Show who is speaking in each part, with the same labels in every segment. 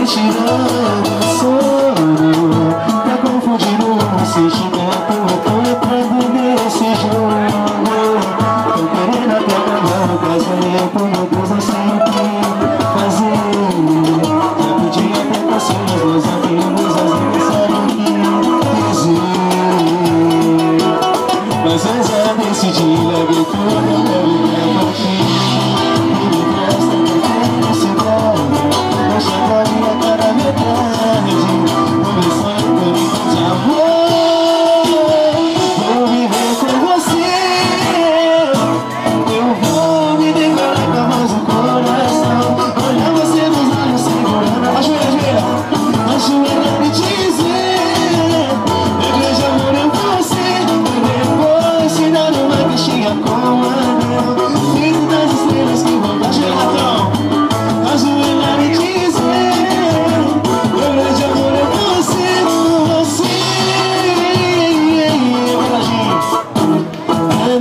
Speaker 1: me tirando o sono, tá confundindo o sentimento. Eu tô entrando nesse jogo, tô querendo até acabar o casamento. Meu Deus, não sei o que fazer. Já pedi até conselhos dos amigos, às vezes sabem o que dizer, mas eu já decidi, larguei tudo, eu quero partir.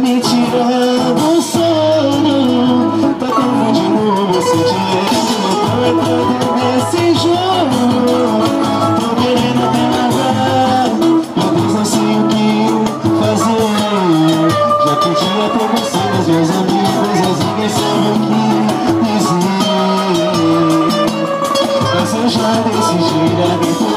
Speaker 1: Me tirando o sono, tá confundindo o sentimento. Tô entrando nesse jogo, tô querendo até nadar. Meu Deus, não sei o que fazer. Já pedi até conselhos, meus amigos, mas ninguém sabe o que dizer. Mas eu já decidi, larguei tudo.